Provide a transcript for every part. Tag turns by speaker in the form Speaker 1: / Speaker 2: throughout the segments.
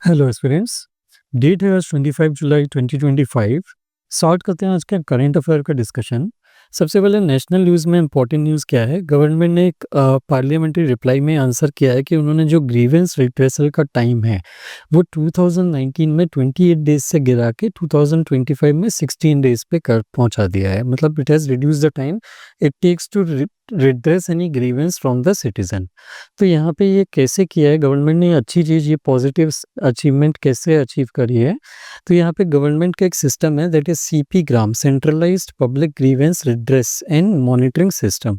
Speaker 1: Hello students. Date है आज 25 जुलाई 2025। Start करते हैं आज का करंट अफेयर का डिस्कशन। सबसे पहले नेशनल न्यूज़ में इंपॉर्टेंट न्यूज़ क्या है। गवर्नमेंट ने एक पार्लियामेंट्री रिप्लाई में आंसर किया है कि उन्होंने जो ग्रीवेंस रिड्रेसल का टाइम है वो 2019 में 28 डेज से गिरा के 2025 में 16 डेज पे कर पहुंचा दिया है। मतलब it has reduce the time it takes to redress any grievance from the citizen. तो यहाँ पे ये कैसे किया है गवर्नमेंट ने, अच्छी चीज़, ये पॉजिटिव अचीवमेंट कैसे अचीव करी है। तो यहाँ पे गवर्नमेंट का एक सिस्टम है that is CP gram, centralised public grievance redress and monitoring system.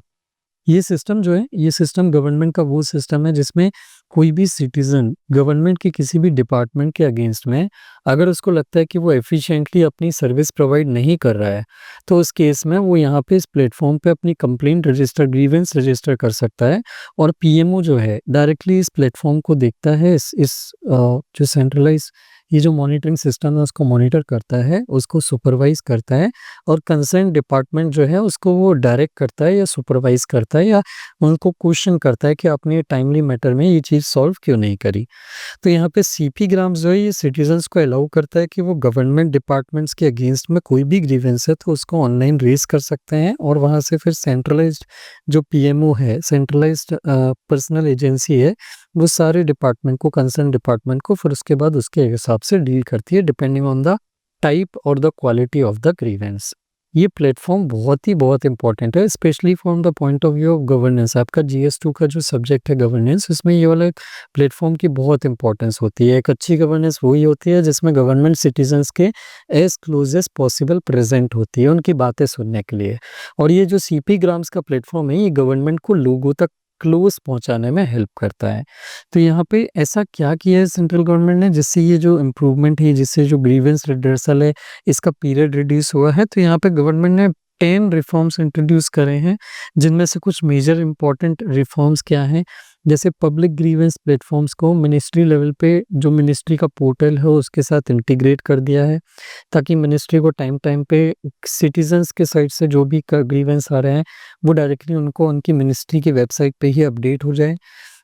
Speaker 1: ये सिस्टम जो है, ये सिस्टम गवर्नमेंट का वो सिस्टम है जिसमें कोई भी सिटीजन गवर्नमेंट के किसी भी डिपार्टमेंट के अगेंस्ट में अगर उसको लगता है कि वो एफिशिएंटली अपनी सर्विस प्रोवाइड नहीं कर रहा है, तो उस केस में वो यहाँ पे इस प्लेटफॉर्म पे अपनी कंप्लेंट रजिस्टर, ग्रीवेंस रजिस्टर कर सकता है। और पीएमओ जो है डायरेक्टली इस प्लेटफॉर्म को देखता है, जो सेंट्रलाइज ये जो मॉनिटरिंग सिस्टम है उसको मॉनिटर करता है, उसको सुपरवाइज करता है, और कंसर्न डिपार्टमेंट जो है उसको वो डायरेक्ट करता है या सुपरवाइज करता है या उनको क्वेश्चन करता है कि आपने टाइमली मैटर में ये चीज़ सॉल्व क्यों नहीं करी। तो यहाँ पे सीपी ग्राम्स जो है ये सिटीजन्स को अलाउ करता है कि वो गवर्नमेंट डिपार्टमेंट्स के अगेंस्ट में कोई भी ग्रीवेंस है तो उसको ऑनलाइन रेज कर सकते हैं, और वहाँ से फिर सेंट्रलाइज्ड जो पीएमओ है, सेंट्रलाइज्ड पर्सनल एजेंसी है, वो सारे डिपार्टमेंट को, कंसर्न डिपार्टमेंट को फिर उसके बाद उसके हिसाब से डील करती है डिपेंडिंग ऑन द टाइप और the quality of the grievance. ये प्लेटफॉर्म बहुत इंपॉर्टेंट है, specially from the point of view of governance. आपका जीएस2 का जो सब्जेक्ट है गवर्नेंस, उसमें ये वाला प्लेटफॉर्म की बहुत इंपॉर्टेंस होती है। एक अच्छी गवर्नेंस वही होती है जिसमें गवर्नमेंट सिटीजन्स के as close as possible present होती है उनकी बातें सुनने के लिए। और ये जो सीपी ग्राम्स का प्लेटफॉर्म है ये गवर्नमेंट को लोगों तक क्लोज पहुंचाने में हेल्प करता है। तो यहाँ पे ऐसा क्या किया है सेंट्रल गवर्नमेंट ने जिससे ये जो इम्प्रूवमेंट है, जिससे जो ग्रीवेंस रिड्रेसल है इसका पीरियड रिड्यूस हुआ है। तो यहाँ पे गवर्नमेंट ने 10 रिफॉर्म्स इंट्रोड्यूस करे हैं, जिनमें से कुछ मेजर इंपॉर्टेंट रिफॉर्म्स क्या हैं। जैसे पब्लिक ग्रीवेंस प्लेटफॉर्म्स को मिनिस्ट्री लेवल पे जो मिनिस्ट्री का पोर्टल है उसके साथ इंटीग्रेट कर दिया है, ताकि मिनिस्ट्री को टाइम टाइम पे सिटीजन्स के साइड से जो भी ग्रीवेंस आ रहे हैं वो डायरेक्टली उनको उनकी मिनिस्ट्री की वेबसाइट पे ही अपडेट हो जाए।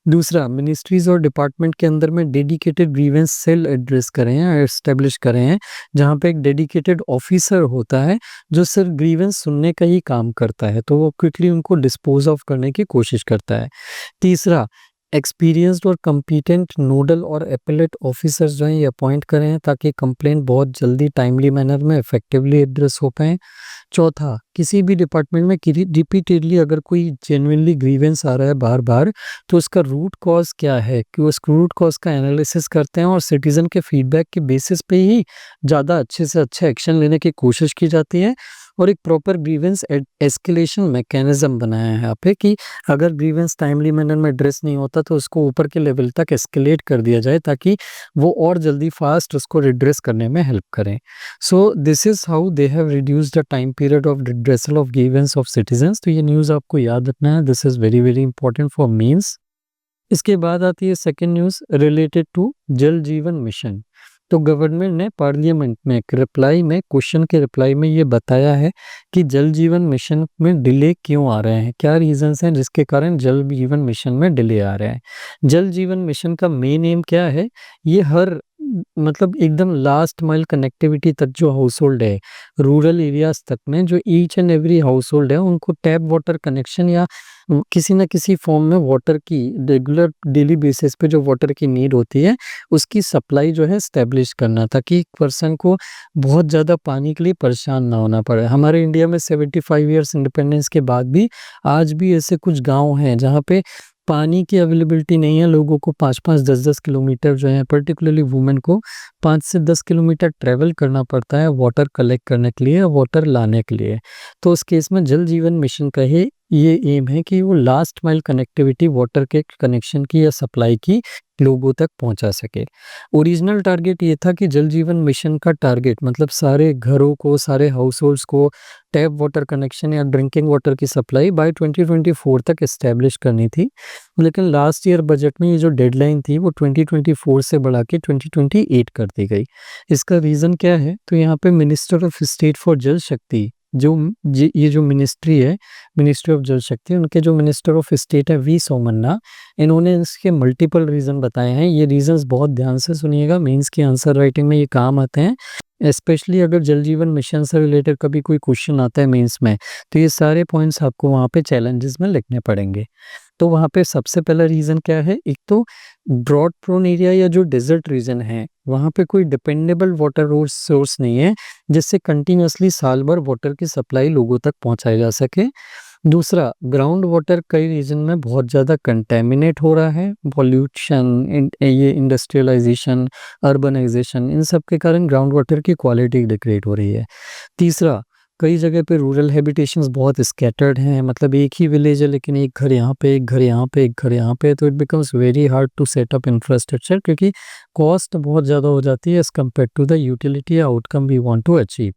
Speaker 1: दूसरा, मिनिस्ट्रीज और डिपार्टमेंट के अंदर में डेडिकेटेड ग्रीवेंस सेल एड्रेस करें हैं, एस्टेब्लिश करें हैं, जहाँ पे एक डेडिकेटेड ऑफिसर होता है जो सिर्फ ग्रीवेंस सुनने का ही काम करता है, तो वो क्विकली उनको डिस्पोज ऑफ करने की कोशिश करता है। तीसरा, एक्सपीरियंस्ड और कम्पिटेंट नोडल और एपेलेट ऑफिसर्स जो हैं ये अपॉइंट करें हैं, ताकि कंप्लेंट बहुत जल्दी टाइमली मैनर में इफेक्टिवली एड्रेस हो पाएँ। चौथा, किसी भी डिपार्टमेंट में रिपीटेडली अगर कोई जेन्युइनली ग्रीवेंस आ रहा है बार-बार, तो उसका रूट कॉज़ क्या है, कि उस रूट कॉज़ का एनालिसिस करते हैं और सिटीज़न के फीडबैक के बेसिस पे ही ज़्यादा अच्छे से अच्छा एक्शन लेने की कोशिश की जाती है। और एक प्रॉपर ग्रीवेंस एस्केलेशन मैकेनिज्म बनाया है यहाँ पे, कि अगर ग्रीवेंस टाइमली मैनर में एड्रेस नहीं होता तो उसको ऊपर के लेवल तक एस्केलेट कर दिया जाए, ताकि वो और जल्दी फास्ट उसको रिड्रेस करने में हेल्प करें। So this is how they have reduced the time period of redressal of grievance of citizens। तो ये न्यूज़ आपको याद रखना है, this is very very important for mains. इसके बाद आती है सेकंड न्यूज़ रिलेटेड टू जल जीवन मिशन। तो गवर्नमेंट ने पार्लियामेंट में एक रिप्लाई में, क्वेश्चन के रिप्लाई में ये बताया है कि जल जीवन मिशन में डिले क्यों आ रहे हैं, क्या रीजंस हैं जिसके कारण जल जीवन मिशन में डिले आ रहे हैं। जल जीवन मिशन का मेन एम क्या है, ये हर मतलब एकदम लास्ट माइल कनेक्टिविटी तक जो हाउस होल्ड है, रूरल एरियाज तक में जो each and every house hold है उनको टैप वाटर कनेक्शन या किसी न किसी फॉर्म में वाटर की रेगुलर डेली बेसिस पे जो वाटर की नीड होती है उसकी सप्लाई जो है एस्टेब्लिश करना, ताकि एक पर्सन को बहुत ज़्यादा पानी के लिए परेशान ना होना पड़े। हमारे इंडिया में 75 ईयर्स इंडिपेंडेंस के बाद भी आज भी ऐसे कुछ गांव हैं जहाँ पे पानी की अवेलेबिलिटी नहीं है। लोगों को 5-5, 10-10 किलोमीटर जो है, पर्टिकुलरली वुमेन को 5 से 10 किलोमीटर ट्रैवल करना पड़ता है वाटर कलेक्ट करने के लिए, वाटर लाने के लिए। तो उस केस में जल जीवन मिशन का ही ये एम है कि वो लास्ट माइल कनेक्टिविटी वाटर के कनेक्शन की या सप्लाई की लोगों तक पहुंचा सके। ओरिजिनल टारगेट ये था कि जल जीवन मिशन का टारगेट मतलब सारे घरों को, सारे हाउस होल्ड्स को टैप वाटर कनेक्शन या ड्रिंकिंग वाटर की सप्लाई बाय 2024 तक इस्टेब्लिश करनी थी। लेकिन लास्ट ईयर बजट में ये जो डेडलाइन थी वो 2024 से बढ़ा के 2028 कर दी गई। इसका रीज़न क्या है, तो यहाँ पे मिनिस्टर ऑफ स्टेट फॉर जल शक्ति जो ये जो मिनिस्ट्री है, मिनिस्ट्री ऑफ जल शक्ति, उनके जो मिनिस्टर ऑफ स्टेट है वी सोमन्ना, इन्होंने इसके मल्टीपल रीज़न बताए हैं। ये रीज़न्स बहुत ध्यान से सुनिएगा, मेंस की आंसर राइटिंग में ये काम आते हैं। स्पेशली अगर जल जीवन मिशन से रिलेटेड कभी कोई क्वेश्चन आता है मेंस में, तो ये सारे पॉइंट्स आपको वहाँ पे चैलेंजेस में लिखने पड़ेंगे। तो वहाँ पे सबसे पहला रीज़न क्या है, एक तो ड्रॉट प्रोन एरिया या जो डेज़र्ट रीजन है, वहाँ पे कोई डिपेंडेबल वाटर सोर्स नहीं है, जिससे कंटिन्यूअसली साल भर वाटर की सप्लाई लोगों तक पहुँचाई जा सके। दूसरा, ग्राउंड वाटर कई रीजन में बहुत ज़्यादा कंटेमिनेट हो रहा है, पॉल्यूशन, ये इंडस्ट्रियलाइजेशन, अर्बनाइजेशन, इन सब के कारण ग्राउंड वाटर की क्वालिटी डिग्रेड हो रही है। तीसरा, कई जगह पे रूरल हैबिटेशंस बहुत स्कैटर्ड हैं, मतलब एक ही विलेज है लेकिन एक घर यहाँ पे, एक घर यहाँ पे, एक घर यहाँ पे, तो it becomes very hard to set up infrastructure, क्योंकि कॉस्ट बहुत ज़्यादा हो जाती है as compare to the utility outcome we want to achieve.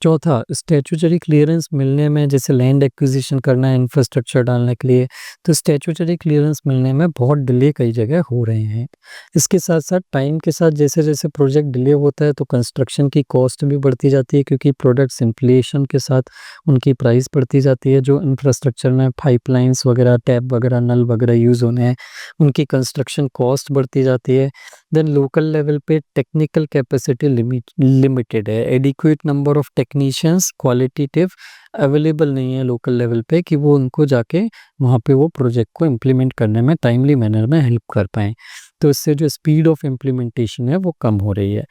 Speaker 1: चौथा, स्टैट्यूटरी क्लियरेंस मिलने में, जैसे लैंड एक्विजिशन करना है इंफ्रास्ट्रक्चर डालने के लिए, तो स्टैट्यूटरी क्लियरेंस मिलने में बहुत डिले कई जगह हो रहे हैं। इसके साथ-साथ टाइम के साथ जैसे-जैसे प्रोजेक्ट डिले होता है तो कंस्ट्रक्शन की कॉस्ट भी बढ़ती जाती है, क्योंकि प्रोडक्ट्स इन्फ्लेशन के साथ उनकी प्राइस बढ़ती जाती है। जो इंफ्रास्ट्रक्चर में पाइपलाइन्स वगैरह, टैप वगैरह, नल वगैरह यूज़ होने हैं, उनकी कंस्ट्रक्शन कॉस्ट बढ़ती जाती है। देन लोकल लेवल पे टेक्निकल कैपेसिटी लिमिटेड है, adequate number of technicians qualitative available नहीं है लोकल लेवल पे कि वो उनको जाके वहाँ पे वो प्रोजेक्ट को इम्प्लीमेंट करने में टाइमली मैनर में हेल्प कर पाएँ। तो इससे जो स्पीड ऑफ इम्प्लीमेंटेशन है वो कम हो रही है।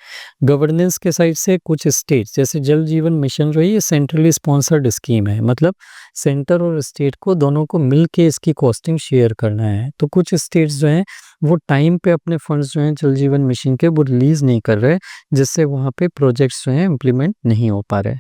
Speaker 1: गवर्नेंस के साइड से कुछ स्टेट्स, जैसे जल जीवन मिशन जो है ये सेंट्रली स्पॉन्सर्ड स्कीम है, मतलब सेंटर और स्टेट को दोनों को मिल के इसकी कॉस्टिंग शेयर करना है। तो कुछ स्टेट्स जो हैं वो टाइम पे अपने फंड्स जो हैं जल जीवन मिशन के वो रिलीज़ नहीं कर रहे, जिससे वहाँ पे प्रोजेक्ट्स जो हैं इम्प्लीमेंट नहीं हो पा रहे।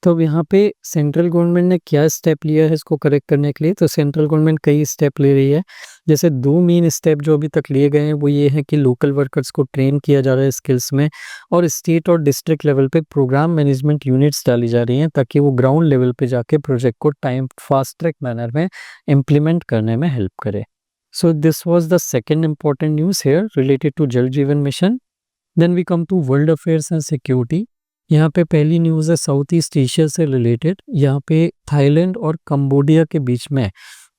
Speaker 1: तो अब यहाँ पे सेंट्रल गवर्नमेंट ने क्या स्टेप लिया है इसको करेक्ट करने के लिए, तो सेंट्रल गवर्नमेंट कई स्टेप ले रही है। जैसे 2 मेन स्टेप जो अभी तक लिए गए हैं वो ये है कि लोकल वर्कर्स को ट्रेन किया जा रहा है स्किल्स में, और स्टेट और डिस्ट्रिक्ट लेवल पे प्रोग्राम मैनेजमेंट यूनिट्स डाली जा रही हैं, ताकि वो ग्राउंड लेवल पे जाके प्रोजेक्ट को टाइम फास्ट ट्रैक मैनर में इम्प्लीमेंट करने में हेल्प करे। So this was the second important news here related to Jal Jeevan Mission. Then we come to world affairs and security. यहाँ पे पहली न्यूज़ है साउथ ईस्ट एशिया से related. यहाँ पे थाईलैंड और कंबोडिया के बीच में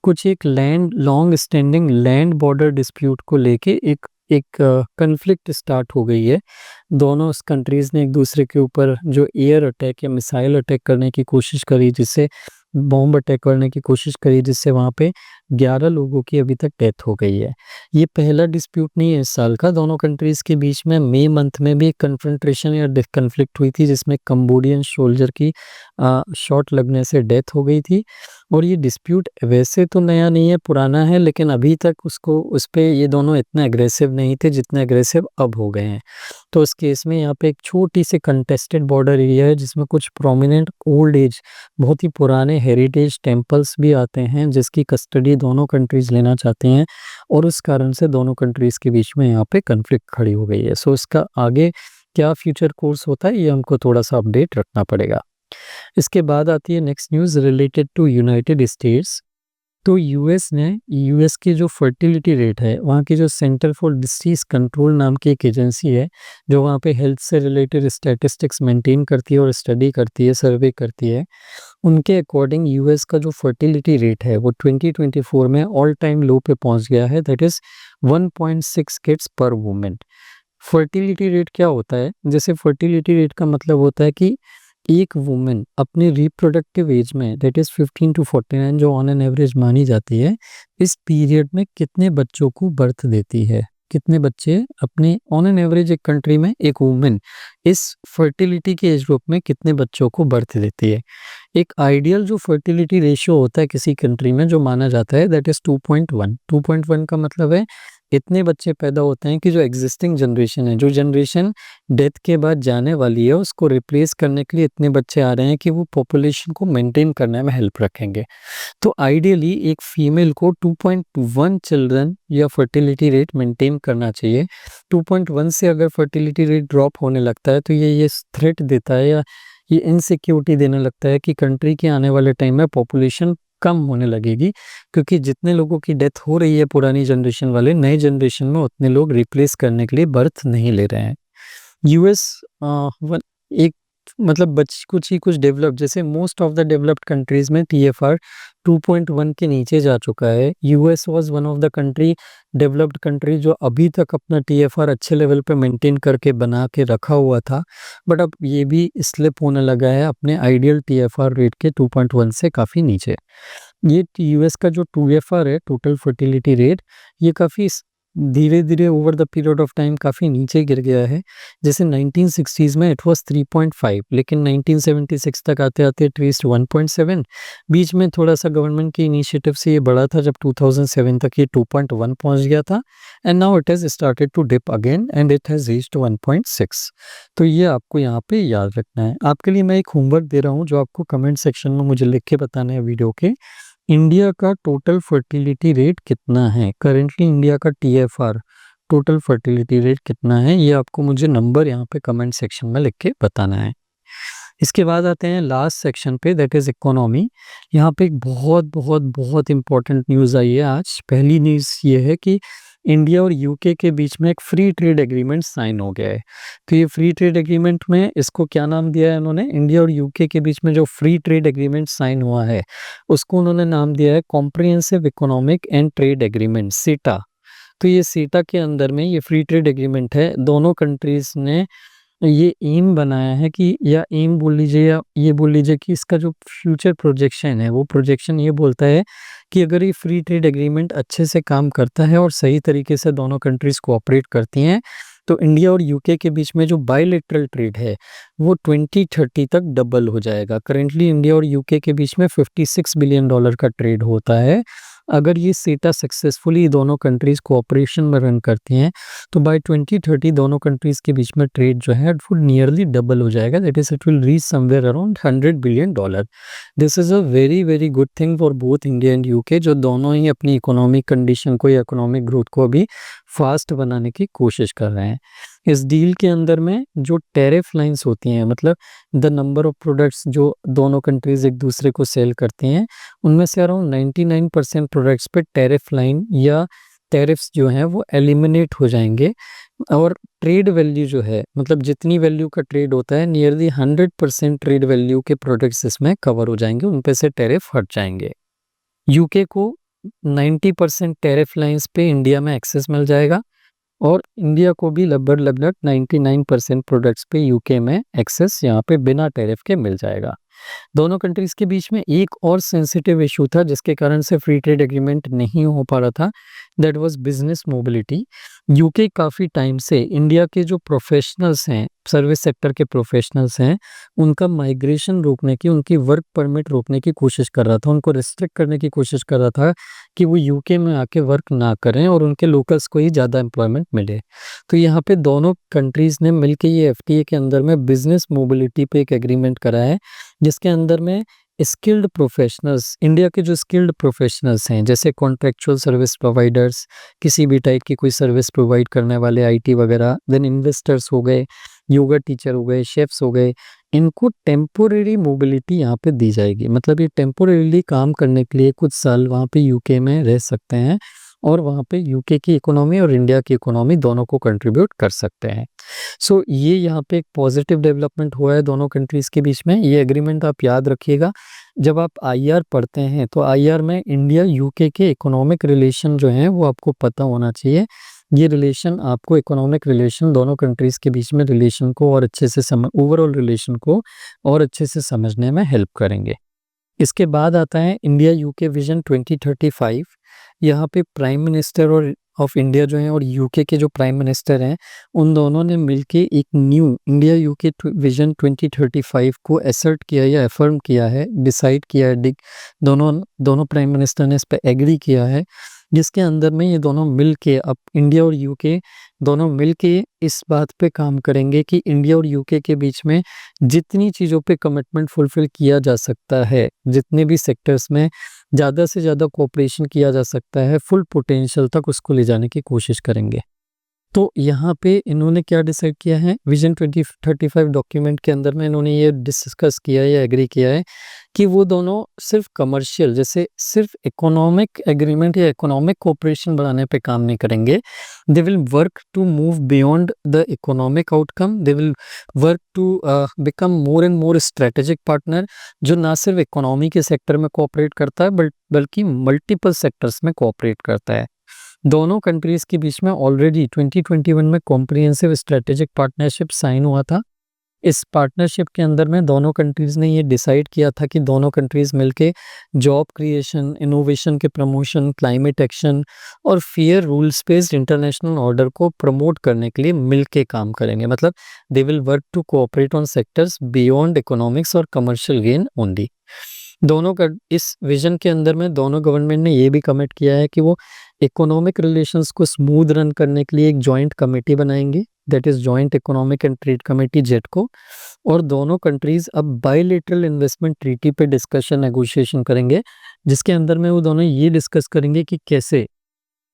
Speaker 1: कुछ एक long standing land border dispute को लेके एक कन्फ्लिक्ट स्टार्ट हो गई है। दोनों कंट्रीज़ ने एक दूसरे के ऊपर जो एयर अटैक या मिसाइल अटैक करने की कोशिश करी, जिससे बॉम्ब अटैक करने की कोशिश करी, जिससे वहाँ पे 11 लोगों की अभी तक डेथ हो गई है। ये पहला डिस्प्यूट नहीं है इस साल का, दोनों कंट्रीज़ के बीच में मई मंथ में भी एक कन्फ्रंट्रेशन या कन्फ्लिक्ट हुई थी, जिसमें कंबोडियन सोल्जर की शॉट लगने से डेथ हो गई थी। और ये डिस्प्यूट वैसे तो नया नहीं है, पुराना है, लेकिन अभी तक उस पे ये दोनों इतने एग्रेसिव नहीं थे जितने एग्रेसिव अब हो गए हैं। तो इस केस में यहाँ पे एक छोटी सी कंटेस्टेड बॉर्डर एरिया है, जिसमें कुछ प्रोमिनेंट ओल्ड एज, बहुत ही पुराने हेरिटेज टेम्पल्स भी आते हैं, जिसकी कस्टडी दोनों कंट्रीज़ लेना चाहती हैं, और उस कारण से दोनों कंट्रीज़ के बीच में यहाँ पे कॉन्फ्लिक्ट खड़ी हो गई है। सो इसका आगे क्या फ्यूचर कोर्स होता है, ये हमको थोड़ा-सा अपडेट रखना पड़ेगा। इसके बाद आती है next news related to United States. तो यूएस की जो फर्टिलिटी रेट है, वहाँ की जो सेंटर फॉर डिसीज़ कंट्रोल नाम की एक एजेंसी है, जो वहाँ पे हेल्थ से रिलेटेड स्टैटिस्टिक्स मेंटेन करती है और स्टडी करती है, सर्वे करती है। उनके अकॉर्डिंग यूएस का जो फर्टिलिटी रेट है वो 2024 में ऑल टाइम लो पे पहुँच गया है, दैट इज़ 1.6 किड्स पर वुमन। फर्टिलिटी रेट क्या होता है? जैसे फर्टिलिटी रेट का मतलब होता है कि एक वुमन अपने रिप्रोडक्टिव एज में, दैट इज़ 15 टू 49 जो ऑन एन एवरेज मानी जाती है, इस पीरियड में कितने बच्चों को बर्थ देती है, कितने बच्चे अपने ऑन एन एवरेज एक कंट्री में एक वुमन इस फर्टिलिटी के एज ग्रुप में कितने बच्चों को बर्थ देती है। एक आइडियल जो फर्टिलिटी रेशियो होता है किसी कंट्री में जो माना जाता है, दैट इज़ 2.1। 2.1 का मतलब है इतने बच्चे पैदा होते हैं कि जो एग्जिस्टिंग जनरेशन है, जो जनरेशन डेथ के बाद जाने वाली है, उसको रिप्लेस करने के लिए इतने बच्चे आ रहे हैं कि वो पॉपुलेशन को मेंटेन करने में हेल्प रखेंगे। तो आइडियली एक फीमेल को 2.1 चिल्ड्रन या फर्टिलिटी रेट मेंटेन करना चाहिए। 2.1 से अगर फर्टिलिटी रेट ड्रॉप होने लगता है तो ये थ्रेट देता है या ये इनसिक्योरिटी देने लगता है कि कंट्री के आने वाले टाइम में पॉपुलेशन कम होने लगेगी, क्योंकि जितने लोगों की डेथ हो रही है पुरानी जनरेशन वाले, नए जनरेशन में उतने लोग रिप्लेस करने के लिए बर्थ नहीं ले रहे हैं। यूएस एक मतलब कुछ डेवलप्ड, जैसे most of the developed countries में टीएफआर 2.1 के नीचे जा चुका है। US was one of the developed country जो अभी तक अपना टीएफआर अच्छे लेवल पे मेंटेन करके बना के रखा हुआ था, बट अब ये भी स्लिप होने लगा है अपने आइडियल टीएफआर रेट के 2.1 से काफ़ी नीचे। ये यूएस का जो 2FR है, टोटल फर्टिलिटी रेट, ये काफ़ी धीरे-धीरे over the period of time काफ़ी नीचे गिर गया है। जैसे 1960s में इट वाज़ 3.5, लेकिन 1976 तक आते-आते इट रीच्ड 1.7। बीच में थोड़ा-सा गवर्नमेंट की इनिशिएटिव से ये बढ़ा था, जब 2007 तक ये 2.1 पहुँच गया था, and now it has started to dip again and it has reached 1.6। तो ये आपको यहाँ पे याद रखना है। आपके लिए मैं एक होमवर्क दे रहा हूँ, जो आपको कमेंट सेक्शन में मुझे लिख के बताना है वीडियो के। इंडिया का टोटल फर्टिलिटी रेट कितना है? करेंटली इंडिया का टीएफआर टोटल फर्टिलिटी रेट कितना है? ये आपको मुझे नंबर यहाँ पे कमेंट सेक्शन में लिख के बताना है। इसके बाद आते हैं लास्ट सेक्शन पे, दैट इज़ इकोनॉमी। यहाँ पे एक बहुत इम्पोर्टेंट न्यूज़ आई है आज। पहली न्यूज़ ये है कि इंडिया और यूके के बीच में एक फ्री ट्रेड एग्रीमेंट साइन हो गया है। तो ये फ्री ट्रेड एग्रीमेंट में इसको क्या नाम दिया है इन्होंने? इंडिया और यूके के बीच में जो फ्री ट्रेड एग्रीमेंट साइन हुआ है, उसको उन्होंने नाम दिया है comprehensive economic and trade agreement, सीटा। तो ये सीटा के अंदर में ये फ्री ट्रेड एग्रीमेंट है। दोनों कंट्रीज़ ने ये एम बनाया है कि, या एम बोल लीजिए या ये बोल लीजिए कि इसका जो फ्यूचर प्रोजेक्शन है, वो प्रोजेक्शन ये बोलता है कि अगर ये फ्री ट्रेड एग्रीमेंट अच्छे से काम करता है और सही तरीके से दोनों कंट्रीज़ कोऑपरेट करती हैं, तो इंडिया और यूके के बीच में जो बायलैटरल ट्रेड है, वो 2030 तक डबल हो जाएगा। करेंटली इंडिया और यूके के बीच में $56 बिलियन का ट्रेड होता है। अगर ये सीटा सक्सेसफुली दोनों कंट्रीज़ कोऑपरेशन में रन करती हैं, तो बाय 2030 दोनों कंट्रीज़ के बीच में ट्रेड जो है वो नियरली डबल हो जाएगा। That is it will reach somewhere around $100 billion. This is a very good thing for both India and UK, जो दोनों ही अपनी इकोनॉमिक कंडीशन को या इकोनॉमिक ग्रोथ को अभी फास्ट बनाने की कोशिश कर रहे हैं। इस डील के अंदर में जो टैरिफ लाइन्स होती हैं, मतलब द नंबर ऑफ प्रोडक्ट्स जो दोनों कंट्रीज़ एक दूसरे को सेल करती हैं, उनमें से अराउंड 99% प्रोडक्ट्स पे टैरिफ लाइन या टैरिफ्स जो हैं वो एलिमिनेट हो जाएंगे, और ट्रेड वैल्यू जो है, मतलब जितनी वैल्यू का ट्रेड होता है, नियरली 100% ट्रेड वैल्यू के प्रोडक्ट्स इसमें कवर हो जाएंगे, उन पे से टैरिफ हट जाएंगे। यूके को 90% टैरिफ लाइन्स पे इंडिया में एक्सेस मिल जाएगा, और इंडिया को भी लगभग 99% प्रोडक्ट्स पे यूके में एक्सेस यहाँ पे बिना टैरिफ के मिल जाएगा। दोनों कंट्रीज़ के बीच में एक और सेंसिटिव इशू था जिसके कारण से फ्री ट्रेड एग्रीमेंट नहीं हो पा रहा था, that was business mobility. UK काफ़ी टाइम से इंडिया के जो प्रोफेशनल्स हैं, सर्विस सेक्टर के प्रोफेशनल्स हैं, उनका माइग्रेशन रोकने की, उनकी वर्क परमिट रोकने की कोशिश कर रहा था, उनको रिस्ट्रिक्ट करने की कोशिश कर रहा था कि वो यूके में आके वर्क ना करें और उनके लोकल्स को ही ज़्यादा एम्प्लॉयमेंट मिले। तो यहाँ पे दोनों कंट्रीज़ ने मिलके ये एफटीए के अंदर में बिजनेस मोबिलिटी पे एक एग्रीमेंट करा है, जिसके अंदर में स्किल्ड प्रोफेशनल्स, इंडिया के जो स्किल्ड प्रोफेशनल्स हैं, जैसे कॉन्ट्रैक्चुअल सर्विस प्रोवाइडर्स, किसी भी टाइप की कोई सर्विस प्रोवाइड करने वाले आईटी वगैरह, देन इन्वेस्टर्स हो गए, योगा टीचर हो गए, शेफ्स हो गए, इनको टेम्पोरेरी मोबिलिटी यहाँ पे दी जाएगी। मतलब ये टेम्पोरेरीली काम करने के लिए कुछ साल वहाँ पे यूके में रह सकते हैं, और वहाँ पे यूके की इकोनॉमी और इंडिया की इकोनॉमी दोनों को कंट्रीब्यूट कर सकते हैं। सो ये यहाँ पे एक पॉजिटिव डेवलपमेंट हुआ है दोनों कंट्रीज़ के बीच में। ये एग्रीमेंट आप याद रखिएगा, जब आप आईआर पढ़ते हैं तो आईआर में इंडिया यूके के इकोनॉमिक रिलेशन जो हैं वो आपको पता होना चाहिए। ये रिलेशन आपको इकोनॉमिक रिलेशन दोनों कंट्रीज़ के बीच में रिलेशन को और अच्छे से ओवरऑल रिलेशन को और अच्छे से समझने में हेल्प करेंगे। इसके बाद आता है इंडिया यूके विजन 2035। यहाँ पे प्राइम मिनिस्टर और ऑफ इंडिया जो हैं और यूके के जो प्राइम मिनिस्टर हैं, उन दोनों ने मिलके एक न्यू इंडिया यूके विजन 2035 को असर्ट किया या अफर्म किया है, डिसाइड किया है। दोनों प्राइम मिनिस्टर ने इस पे एग्री किया है, जिसके अंदर में ये दोनों मिलके, अब इंडिया और यूके दोनों मिलके इस बात पे काम करेंगे कि इंडिया और यूके के बीच में जितनी चीज़ों पे कमिटमेंट फुलफिल किया जा सकता है, जितने भी सेक्टर्स में ज़्यादा से ज़्यादा कोऑपरेशन किया जा सकता है, फुल पोटेंशियल तक उसको ले जाने की कोशिश करेंगे। तो यहाँ पे इन्होंने क्या डिसाइड किया है, विजन 2035 डॉक्यूमेंट के अंदर में इन्होंने ये डिस्कस किया है या एग्री किया है कि वो दोनों सिर्फ कमर्शियल, जैसे सिर्फ इकोनॉमिक एग्रीमेंट या इकोनॉमिक कोऑपरेशन बढ़ाने पे काम नहीं करेंगे। They will work to move beyond the economic outcome, they will work to become more and more strategic partner, जो ना सिर्फ इकोनॉमी के सेक्टर में कोऑपरेट करता है बल्कि मल्टीपल सेक्टर्स में कोऑपरेट करता है। दोनों कंट्रीज के बीच में ऑलरेडी 2021 में कॉम्प्रिहेंसिव स्ट्रेटेजिक पार्टनरशिप साइन हुआ था। इस पार्टनरशिप के अंदर में दोनों कंट्रीज ने ये डिसाइड किया था कि दोनों कंट्रीज मिलके जॉब क्रिएशन, इनोवेशन के प्रमोशन, क्लाइमेट एक्शन और fair rules based international order को प्रमोट करने के लिए मिलके काम करेंगे। मतलब they will work to cooperate on sectors beyond economics और कमर्शियल गेन ओनली। दोनों का इस विजन के अंदर में दोनों गवर्नमेंट ने ये भी कमिट किया है कि वो इकोनॉमिक रिलेशंस को स्मूथ रन करने के लिए एक जॉइंट कमेटी बनाएंगे, that is joint economic and trade committee JETCO. और दोनों कंट्रीज अब बायलैटरल इन्वेस्टमेंट ट्रीटी पे डिस्कशन नेगोशिएशन करेंगे, जिसके अंदर में वो दोनों ये डिस्कस करेंगे कि कैसे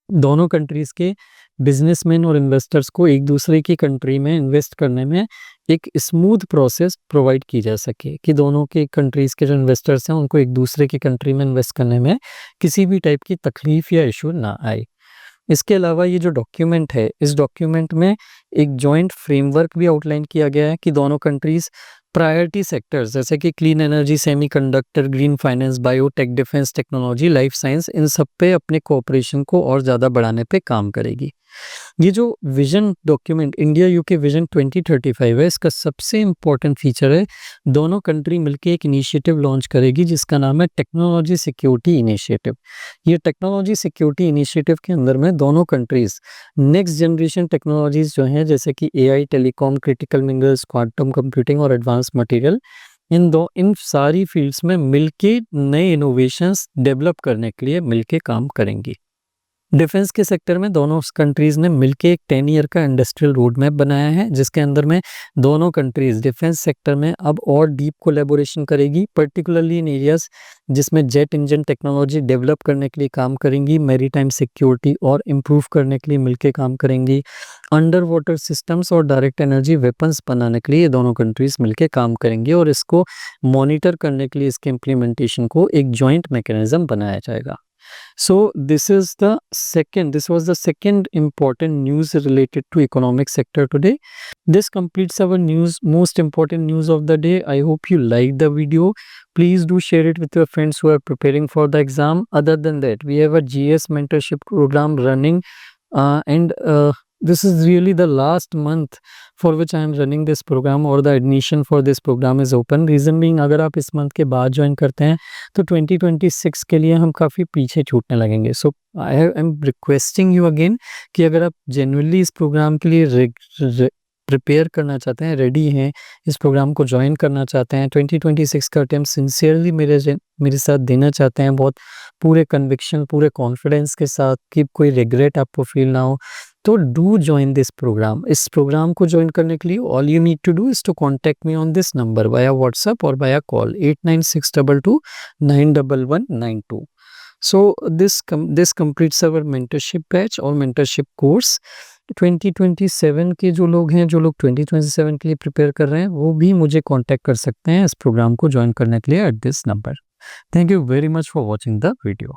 Speaker 1: दोनों कंट्रीज के बिजनेसमैन और इन्वेस्टर्स को एक दूसरे की कंट्री में इन्वेस्ट करने में एक स्मूथ प्रोसेस प्रोवाइड की जा सके, कि दोनों के कंट्रीज के जो इन्वेस्टर्स हैं उनको एक दूसरे की कंट्री में इन्वेस्ट करने में किसी भी टाइप की तकलीफ या इशू ना आए। इसके अलावा ये जो डॉक्यूमेंट है, इस डॉक्यूमेंट में एक जॉइंट फ्रेमवर्क भी आउटलाइन किया गया है कि दोनों कंट्रीज प्रायोरिटी सेक्टर्स जैसे कि clean energy, semiconductor, green finance, biotech, defence technology, life science, इन सब पे अपने कोऑपरेशन को और ज़्यादा बढ़ाने पे काम करेगी। ये जो vision document India UK vision 2035 है, इसका सबसे इम्पोर्टेंट फीचर है दोनों कंट्री मिलके एक इनिशिएटिव लॉन्च करेगी जिसका नाम है टेक्नोलॉजी सिक्योरिटी इनिशिएटिव। ये टेक्नोलॉजी सिक्योरिटी इनिशिएटिव के अंदर में दोनों कंट्रीज नेक्स्ट जनरेशन टेक्नोलॉजीज जो हैं जैसे कि AI, telecom, critical minerals, quantum computing और एडवांस मटेरियल, इन सारी फील्ड्स में मिलके नए इनोवेशंस डेवलप करने के लिए मिलके काम करेंगी। डिफेंस के सेक्टर में दोनों कंट्रीज ने मिलके एक 10 ईयर का इंडस्ट्रियल रोड मैप बनाया है, जिसके अंदर में दोनों कंट्रीज डिफेंस सेक्टर में अब और डीप कोलैबोरेशन करेगी, पर्टिकुलरली इन एरियाज जिसमें जेट इंजन टेक्नोलॉजी डेवलप करने के लिए काम करेंगी, मैरीटाइम सिक्योरिटी और इम्प्रूव करने के लिए मिलके काम करेंगी, अंडर वाटर सिस्टम्स और डायरेक्ट एनर्जी वेपन्स बनाने के लिए ये दोनों कंट्रीज मिलके काम करेंगी और इसको मॉनिटर करने के लिए इसके इम्प्लीमेंटेशन को एक जॉइंट मैकेनिज्म बनाया जाएगा। So this was the second important news related to economic sector today. This completes our most important news of the day. I hope you liked the video. Please do share it with your friends who are preparing for the exam. Other than that, we have a GS mentorship program running, and this is really the last month for which I am running this program, or the admission for this program is open. Reason being, अगर आप इस month के बाद join करते हैं तो 2026 के लिए हम काफ़ी पीछे छूटने लगेंगे। So I am requesting you again कि अगर आप जेन्युइनली इस प्रोग्राम के लिए प्रिपेयर करना चाहते हैं, रेडी हैं, इस प्रोग्राम को ज्वाइन करना चाहते हैं, 2026 का अटेम्प्ट सिंसियरली मेरे साथ देना चाहते हैं, बहुत पूरे कन्विक्शन, पूरे कॉन्फिडेंस के साथ, कि कोई रिग्रेट आपको फील ना हो, तो डू ज्वाइन दिस प्रोग्राम। इस प्रोग्राम को ज्वाइन करने के लिए all you need to do is to contact me on this number via WhatsApp और via call 8962291192। So this completes our mentorship batch or mentorship course। 2027 के जो लोग 2027 के लिए प्रिपेयर कर रहे हैं, वो भी मुझे कांटेक्ट कर सकते हैं इस प्रोग्राम को ज्वाइन करने के लिए at this number. Thank you very much for watching the video.